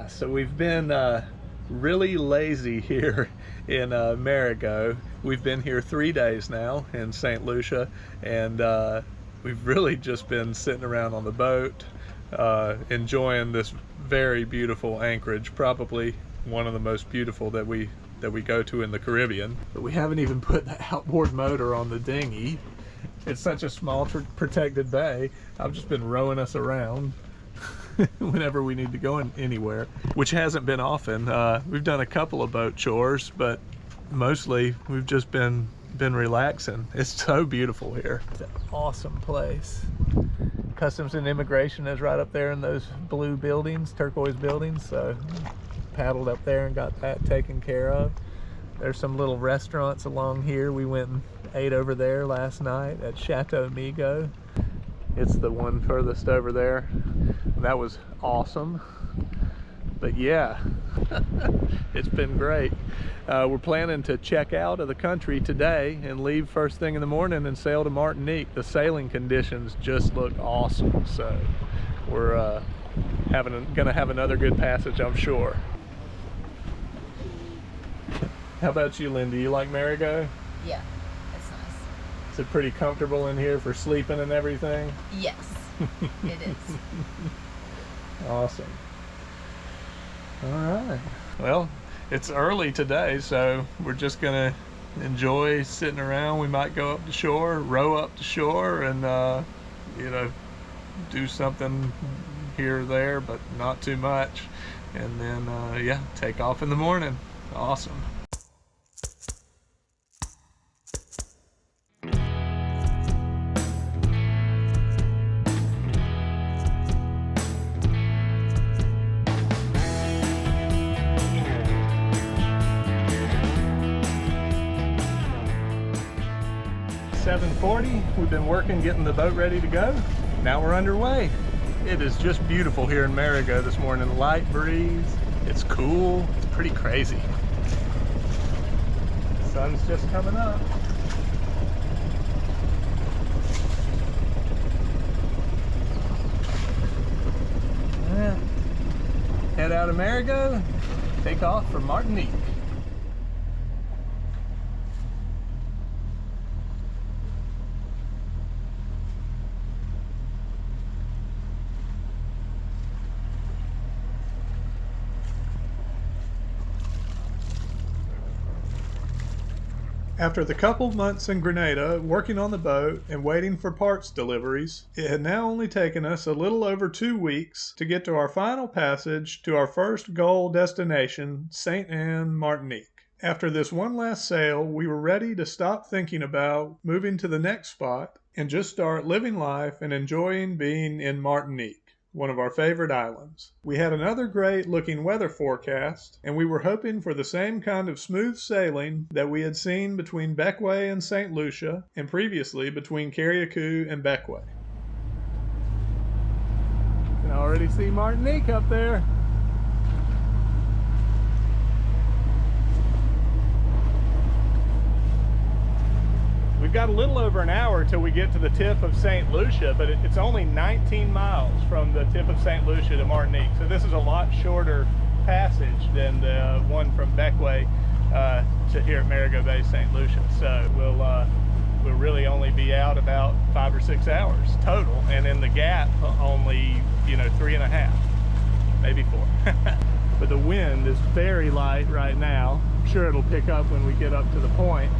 So we've been really lazy here in Marigot. We've been here 3 days now in St. Lucia, and we've really just been sitting around on the boat, enjoying this very beautiful anchorage, probably one of the most beautiful that we go to in the Caribbean. But we haven't even put the outboard motor on the dinghy. It's such a small protected bay. I've just been rowing us around whenever we need to go anywhere, which hasn't been often. We've done a couple of boat chores, but mostly we've just been relaxing. It's so beautiful here. It's an awesome place. Customs and Immigration is right up there in those blue buildings, turquoise buildings, so paddled up there and got that taken care of. There's some little restaurants along here. We went and ate over there last night at Chateau Migo. It's the one furthest over there. That was awesome. But yeah, it's been great. We're planning to check out of the country today and leave first thing in the morning and sail to Martinique. The sailing conditions just look awesome, so we're gonna have another good passage, I'm sure. How about you, Linda? You like Marigot? Yeah, it's nice. Is it pretty comfortable in here for sleeping and everything? Yes, it is. Awesome. All right. Well, it's early today, so we're just gonna enjoy sitting around. We might go up to shore, row up to shore, and you know, do something here or there, but not too much. And then yeah, take off in the morning. Awesome. We've been working, getting the boat ready to go. Now we're underway. It is just beautiful here in Marigot this morning. Light breeze, it's cool, it's pretty crazy. The sun's just coming up. Yeah. Head out of Marigot, take off for Martinique. After the couple months in Grenada working on the boat and waiting for parts deliveries, it had now only taken us a little over 2 weeks to get to our final passage to our first goal destination, Sainte-Anne, Martinique. After this one last sail, we were ready to stop thinking about moving to the next spot and just start living life and enjoying being in Martinique, one of our favorite islands. We had another great looking weather forecast, and we were hoping for the same kind of smooth sailing that we had seen between Bequia and St. Lucia, and previously between Carriacou and Bequia. You can already see Martinique up there. We've got a little over an hour till we get to the tip of St. Lucia, but it's only 19 miles from the tip of St. Lucia to Martinique. So this is a lot shorter passage than the one from Bequia to here at Marigot Bay, St. Lucia. So we'll really only be out about 5 or 6 hours total, and in the gap only, you know, 3.5, maybe 4. But the wind is very light right now. I'm sure it'll pick up when we get up to the point,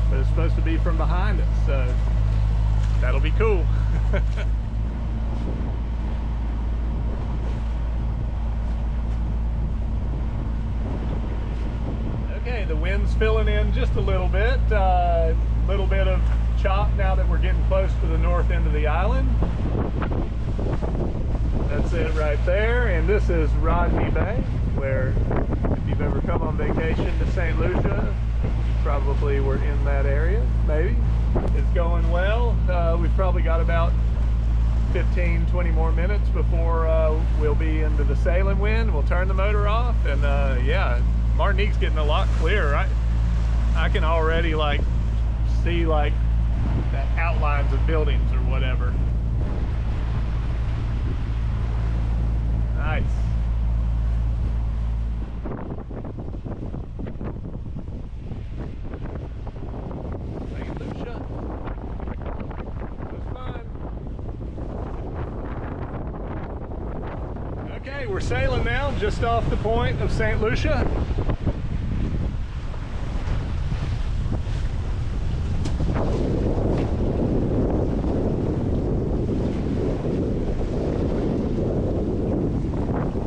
but it's supposed to be from behind us, so that'll be cool. Okay, the wind's filling in just a little bit of chop now that we're getting close to the north end of the island. That's it right there, and this is Marigot Bay, where if you've ever come on vacation to St. Lucia, probably we're in that area, maybe. It's going well. We've probably got about 15-20 more minutes before we'll be into the sailing wind. We'll turn the motor off, and yeah, Martinique's getting a lot clearer. I can already like see like the outlines of buildings or whatever. Nice. right, we're sailing now just off the point of St. Lucia.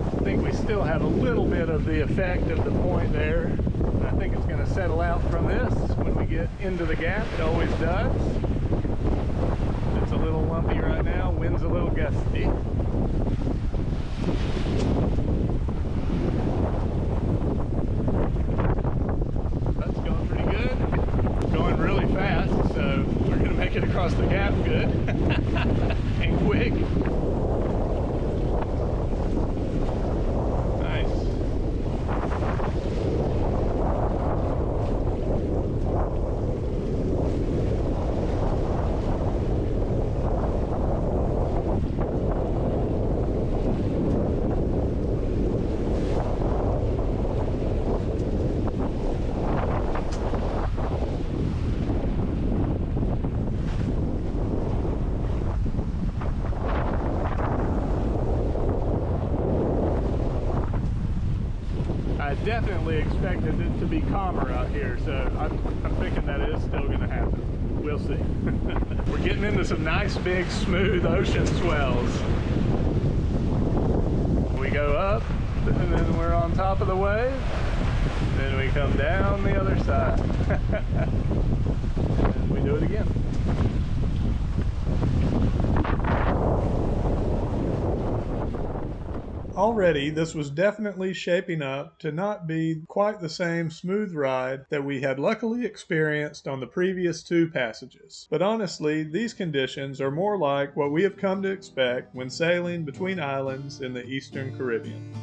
I think we still have a little bit of the effect of the point there. I think it's going to settle out from this when we get into the gap. It always does. It's a little lumpy right now. Wind's a little gusty. That's going pretty good. Going really fast, so we're going to make it across the gap good and quick. I definitely expected it to be calmer out here, so I'm thinking that is still going to happen. We'll see. We're getting into some nice big smooth ocean swells. We go up and then we're on top of the wave, then we come down the other side and we do it again. Already, this was definitely shaping up to not be quite the same smooth ride that we had luckily experienced on the previous two passages. But honestly, these conditions are more like what we have come to expect when sailing between islands in the Eastern Caribbean.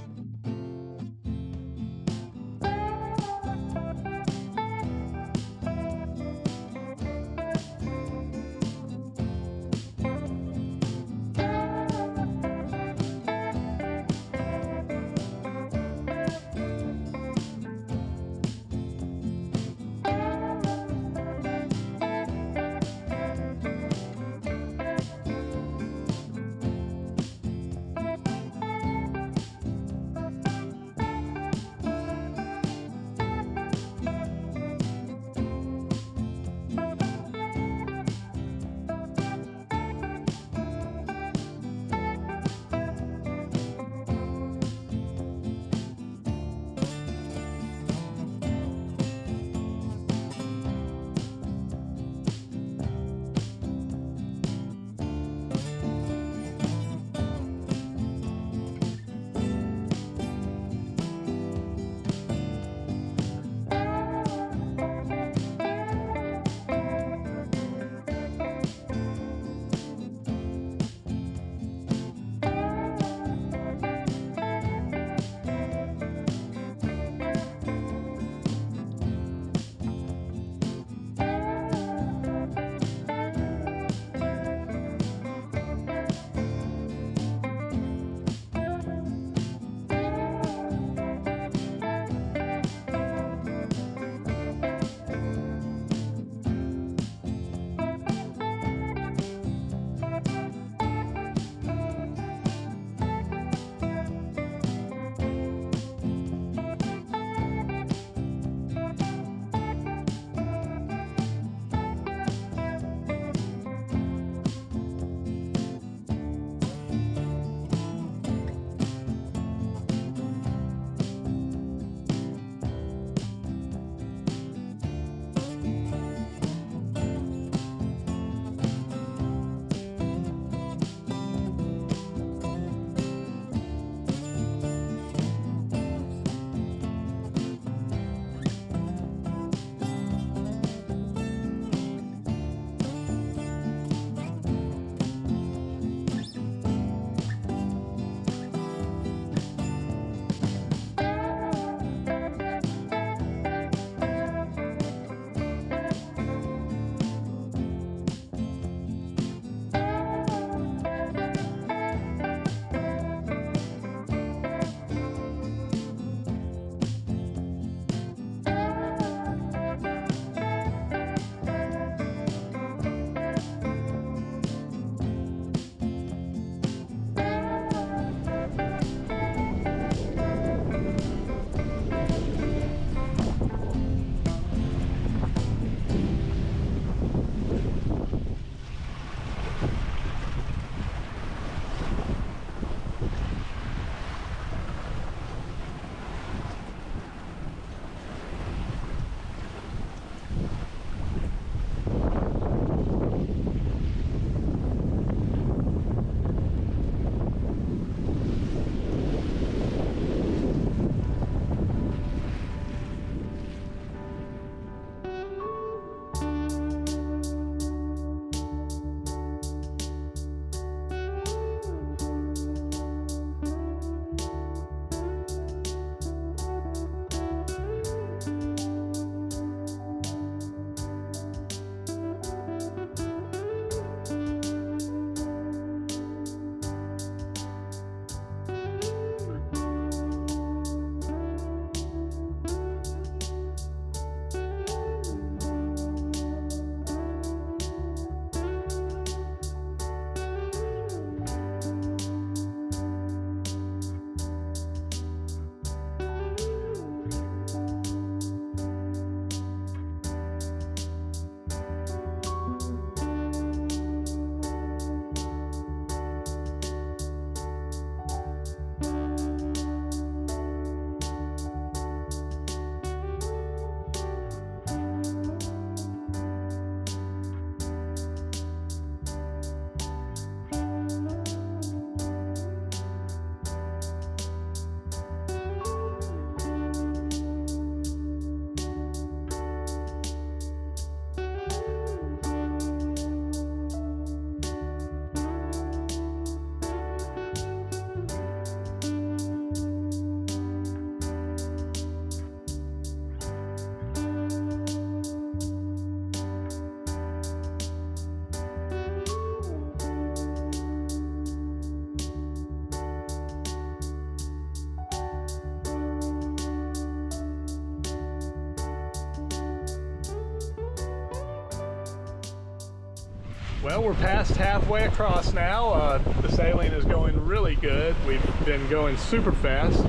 Well, we're past halfway across now. The sailing is going really good. We've been going super fast.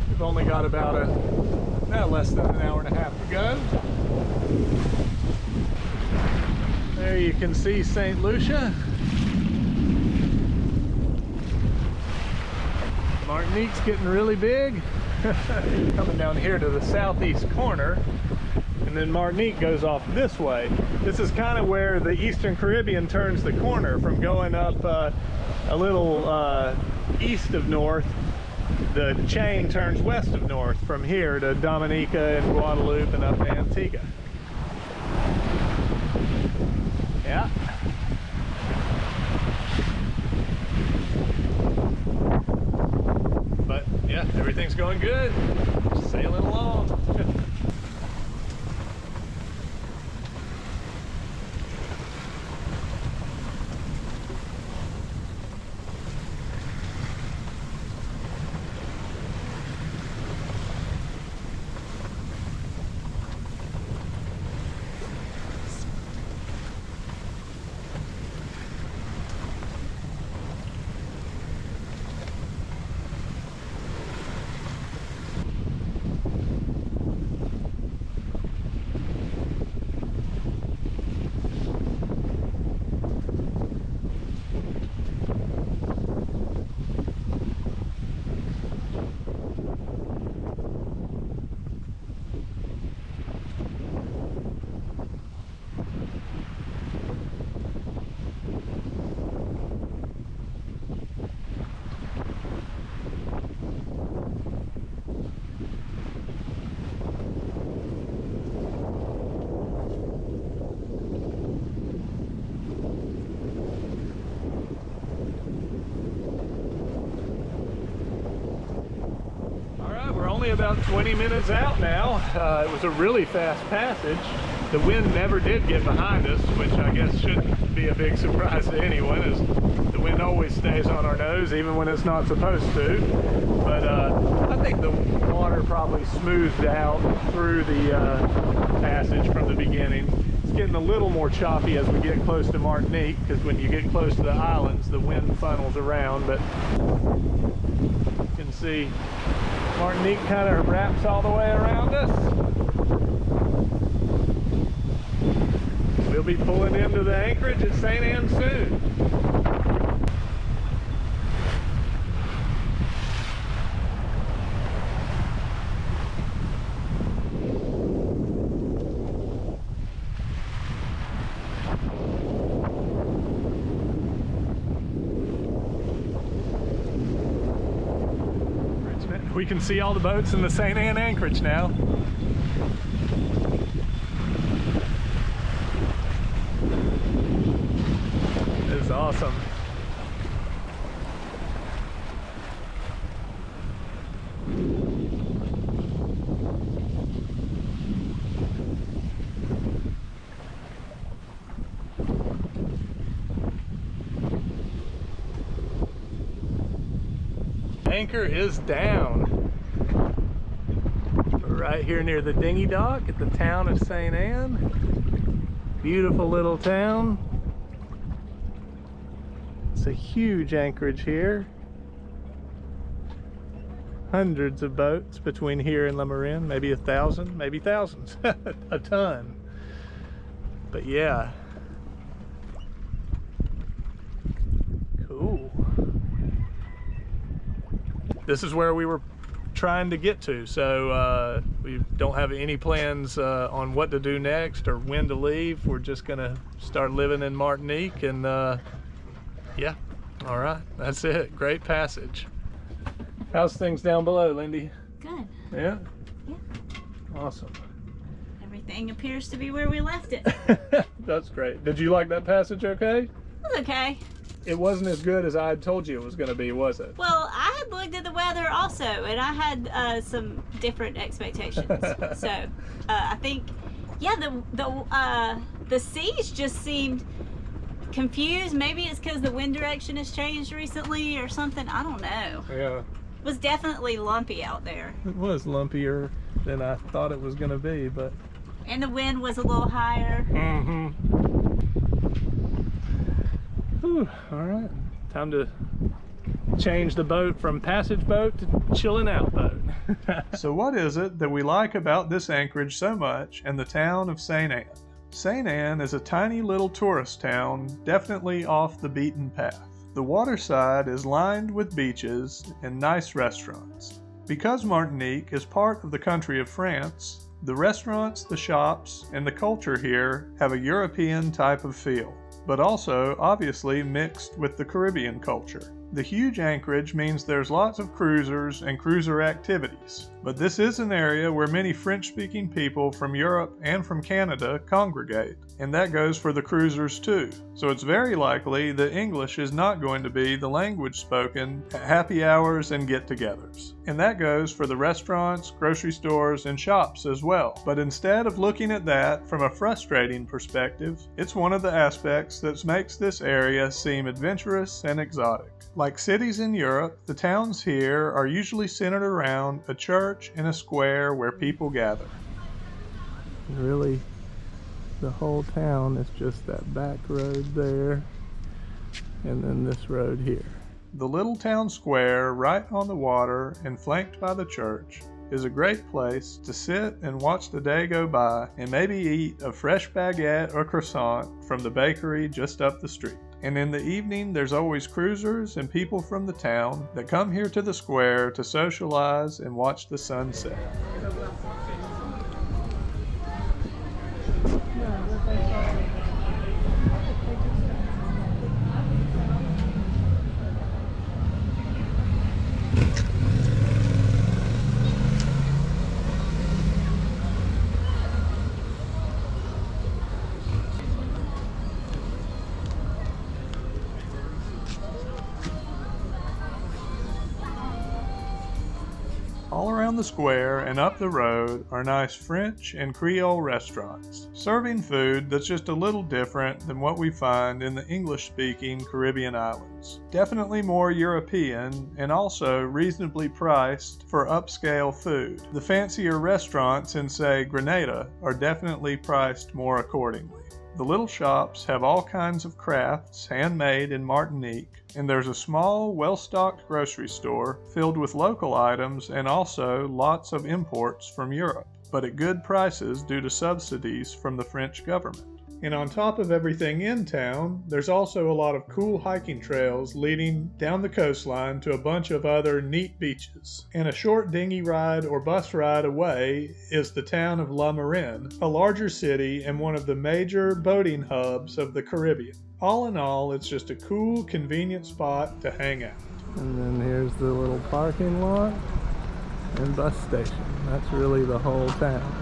We've only got about less than an hour and a half to go. There you can see St. Lucia. Martinique's getting really big. Coming down here to the southeast corner, and then Martinique goes off this way. This is kind of where the Eastern Caribbean turns the corner from going up a little east of north. The chain turns west of north from here to Dominica and Guadeloupe and up to Antigua. Yeah. But yeah, everything's going good. Just sailing along. About 20 minutes out now. It was a really fast passage. The wind never did get behind us, which I guess shouldn't be a big surprise to anyone, as the wind always stays on our nose even when it's not supposed to. But I think the water probably smoothed out through the passage from the beginning. It's getting a little more choppy as we get close to Martinique, because when you get close to the islands the wind funnels around, but you can see Martinique kind of wraps all the way around us. We'll be pulling into the anchorage at Sainte-Anne soon. We can see all the boats in the Sainte-Anne anchorage now. This is awesome. Anchor is down. We're right here near the dinghy dock at the town of Sainte-Anne. Beautiful little town. It's a huge anchorage here. Hundreds of boats between here and La Marine, maybe 1,000, maybe thousands, a ton. But yeah. Cool. This is where we were trying to get to, so we don't have any plans on what to do next or when to leave. We're just gonna start living in Martinique, and yeah, all right, that's it. Great passage. How's things down below, Lindy? Good. Yeah? Yeah. Awesome. Everything appears to be where we left it. That's great. Did you like that passage okay? It was okay. It wasn't as good as I had told you it was going to be, was it? Well, I had looked at the weather also, and I had some different expectations. So I think, yeah, the seas just seemed confused. Maybe it's because the wind direction has changed recently or something. I don't know. Yeah. It was definitely lumpy out there. It was lumpier than I thought it was going to be, but... And the wind was a little higher. Mm-hmm. Whew, all right, time to change the boat from passage boat to chilling out boat. So what is it that we like about this anchorage so much and the town of Sainte-Anne? Sainte-Anne is a tiny little tourist town, definitely off the beaten path. The waterside is lined with beaches and nice restaurants. Because Martinique is part of the country of France, the restaurants, the shops, and the culture here have a European type of feel, but also obviously mixed with the Caribbean culture. The huge anchorage means there's lots of cruisers and cruiser activities, but this is an area where many French-speaking people from Europe and from Canada congregate, and that goes for the cruisers too. So it's very likely that English is not going to be the language spoken at happy hours and get-togethers. And that goes for the restaurants, grocery stores, and shops as well. But instead of looking at that from a frustrating perspective, it's one of the aspects that makes this area seem adventurous and exotic. Like cities in Europe, the towns here are usually centered around a church and a square where people gather. Really, the whole town is just that back road there, and then this road here. The little town square, right on the water and flanked by the church, is a great place to sit and watch the day go by and maybe eat a fresh baguette or croissant from the bakery just up the street. And in the evening, there's always cruisers and people from the town that come here to the square to socialize and watch the sunset. All around the square and up the road are nice French and Creole restaurants, serving food that's just a little different than what we find in the English-speaking Caribbean islands. Definitely more European and also reasonably priced for upscale food. The fancier restaurants in, say, Grenada are definitely priced more accordingly. The little shops have all kinds of crafts handmade in Martinique, and there's a small, well-stocked grocery store filled with local items and also lots of imports from Europe, but at good prices due to subsidies from the French government. And on top of everything in town, there's also a lot of cool hiking trails leading down the coastline to a bunch of other neat beaches. And a short dinghy ride or bus ride away is the town of La Marine, a larger city and one of the major boating hubs of the Caribbean. All in all, it's just a cool, convenient spot to hang out. And then here's the little parking lot and bus station. That's really the whole town.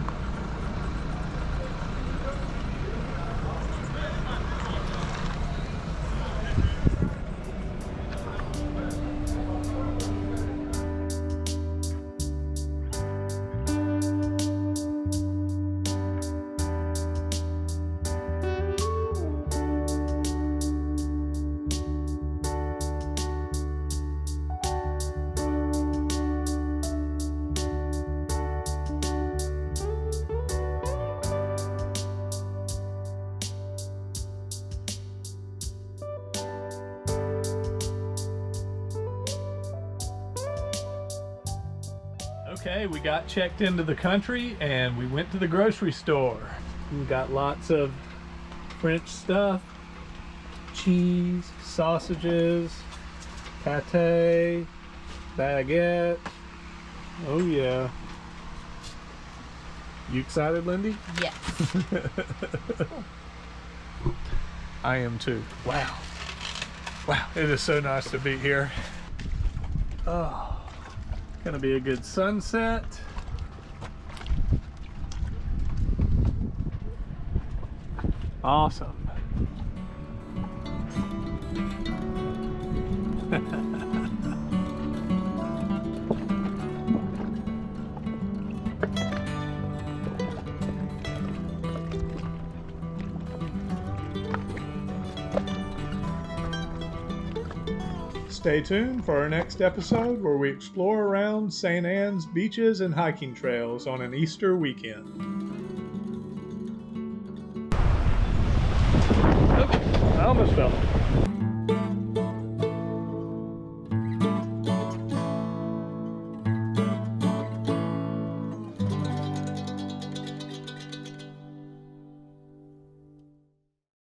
Okay, we got checked into the country and we went to the grocery store. We got lots of French stuff, cheese, sausages, pate, baguette. Oh yeah. You excited, Lindy? Yes. I am too. Wow. Wow, it is so nice to be here. Oh. Gonna be a good sunset. Awesome. Stay tuned for our next episode where we explore around St. Anne's beaches and hiking trails on an Easter weekend. Oh, I almost fell.